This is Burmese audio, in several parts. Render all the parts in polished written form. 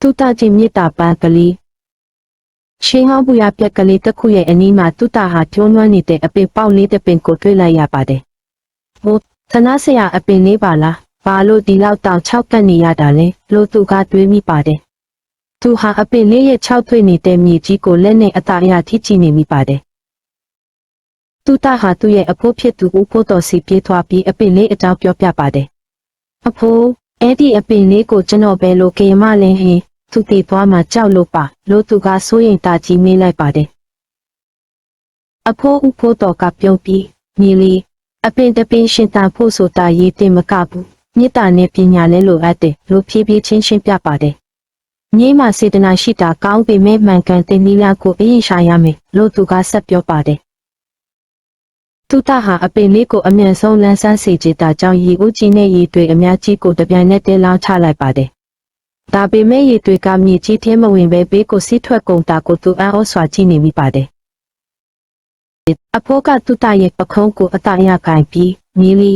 သူတချင်းမြစ်တာပန်းကလေးရှင်ဟောင်းဘူးရပြက်ကလေးတစ်ခုရဲ့အနီးမှာသူတဟာကျုံးနွမ်းနေတဲ့အပင်ပေါက်လေးတစ်ပင်ကိုတွေ့လိုက်ရပါတယ်။ဟိုသနာဆရာအပင်လေးပါလား။ဘာလို့ဒီလောက်တောင်6ကပ်နေရတာလဲလို့သူကတွေးမိပါတယ်။သူဟာအပင်လေးရဲ့6ထွေနေတဲ့မြေကြီးကိုလက်နဲ့အသာအရထိကြည့်နေမိပါတယ်။သူတဟာသူ့ရဲ့အဖိုးဖြစ်သူဦးဖိုးတော်စီပြေးသွားပြီးအပင်လေးအကြောင်းပြောပြပါတယ်။အဖိုးအဲ့ဒီအပင်လေးကိုကျွန်တော်ပဲလို့ကေမလင်းဟင်းသူတည်သွားမှကြောက်လို့ပါလို့သူကစိုးရိမ်တာကြီးမေးလိုက်ပါတယ်။အဖိုးဦးဖိုးတော်ကပြုံးပြီးမြေလေးအပင်တပင်ရှင်တန်ဖို့ဆိုတာရေးတင်မကဘူးမြေတာနဲ့ပညာလဲလိုအပ်တယ်လို့ဖြည်းဖြည်းချင်းရှင်းပြပါတယ်။မြေမှာစေတနာရှိတာကောင်းပေမဲ့မှန်ကန်တဲ့နည်းလမ်းကိုအရင်ရှာရမယ်လို့သူကဆက်ပြောပါတယ်။သူတဟာအပင်လေးကိုအမြန်ဆုံးလန်းဆန်းစေချတာကြောင့်ရေဦးကြီးနဲ့ရေတွေအများကြီးကိုတပြိုင်နက်တည်းလောင်းချလိုက်ပါတယ်။ဒါပေမဲ့ရေတွေကမြေကြီးထဲမဝင်ပဲဘေးကိုစီးထွက်ကုန်တာကိုသူအံ့ဩစွာကြည့်နေမိပါတယ်။အဖိုးကသူတရဲ့ပခုံးကိုအတရခိုင်ပြီးမီလီ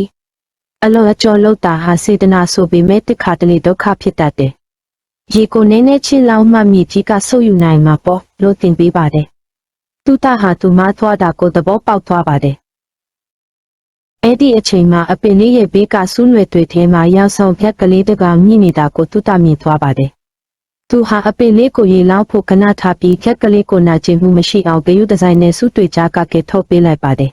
အလောအကျော်လောက်တာဟာစေတနာဆိုပေမဲ့တစ်ခါတလေဒုက္ခဖြစ်တတ်တယ်။ရေကိုနည်းနည်းချင်းလောင်းမှမြေကြီးကဆုပ်ယူနိုင်မှာပေါ့လို့သင်ပေးပါတယ်။သူတဟာသူမသွားတာကိုသဘောပေါက်သွားပါတယ်။အဲ့ဒီအချိန်မှာအပင်လေးရဲ့ဘေးကဆူးနွယ်တွေထဲမှာရောက်ဆောင်ဖြတ်ကလေးတကောင်မြင့်နေတာကိုသူတမြင်သွားပါတယ်။သူဟာအပင်လေးကိုရေလောင်းဖို့ခဏထားပြီးဖြတ်ကလေးကိုနာကျင်မှုမရှိအောင်ဂရုတစိုက်နဲ့ဆူးတွေကြားကကဲထုတ်ပေးလိုက်ပါတယ်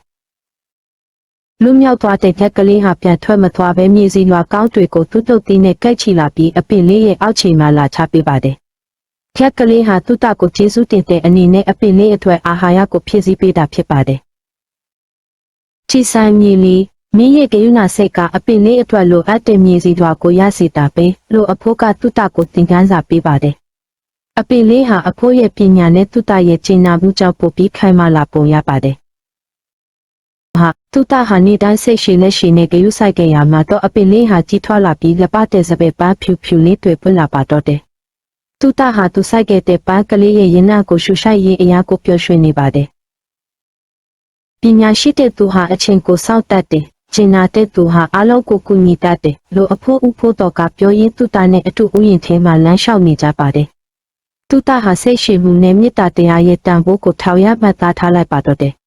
။လူမြောက်သွားတဲ့ဖြတ်ကလေးဟာပြန်ထွက်မသွားဘဲမြေစီလွာကောင်းတွေကိုသူ့တုတ်သီးနဲ့ကိုက်ချီလာပြီးအပင်လေးရဲ့အောက်ခြေမှာလာချပေးပါတယ်။ဖြတ်ကလေးဟာသူ့တကိုကျေးဇူးတင်တဲ့အနေနဲ့အပင်လေးအထွတ်အာဟာရကိုဖြည့်ဆည်းပေးတာဖြစ်ပါတယ်။ချီဆိုင်မြေလေးမင်းရဲ့ဂရုဏာစိတ်ကအပင်လေးအတွက်လိုအပ်တဲ့မြေစီလွာကိုရစေတာပဲလို့အဖိုးကသူ့တကိုသင်ခန်းစာပေးပါတယ်။အပင်လေးဟာအဖိုးရဲ့ပညာနဲ့သူ့တရဲ့ကျင့်နာမှုကြောင့်ပိုပြီးခိုင်မာလာပုံရပါတယ်။သူတဟာနေတိုင်းစိတ်ရှိလက်ရှိနဲ့ဂရုစိုက်ခဲ့ရမှာတော့အပင်လေးဟာကြီးထွားလာပြီးလက်ပတဲ့စပယ်ပန်းဖြူဖြူလေးတွေပွင့်လာပါတော့တယ်။သူတဟာသူစိုက်ခဲ့တဲ့ပန်းကလေးရဲ့ရင်နှံကိုရှူရှိုက်ရင်းအရာကိုပျော်ရွှင်နေပါတယ်။ပညာရှိတဲ့သူဟာအချိန်ကိုစောင့်တတ်တယ်။ကျင်နာတဲ့သူဟာအလုံးကိုကူညီတတ်တယ်လို့အဖိုးဦးဖိုးတော်ကပြောရင်းသူတနဲ့အတူဥယျာဉ်ထဲမှာလမ်းလျှောက်နေကြပါတယ်။သူတဟာစိတ်ရှိမှုနဲ့မေတ္တာတရားရဲ့တန်ဖိုးကိုထောက်ရမှတ်သားထားလိုက်ပါတော့တယ်။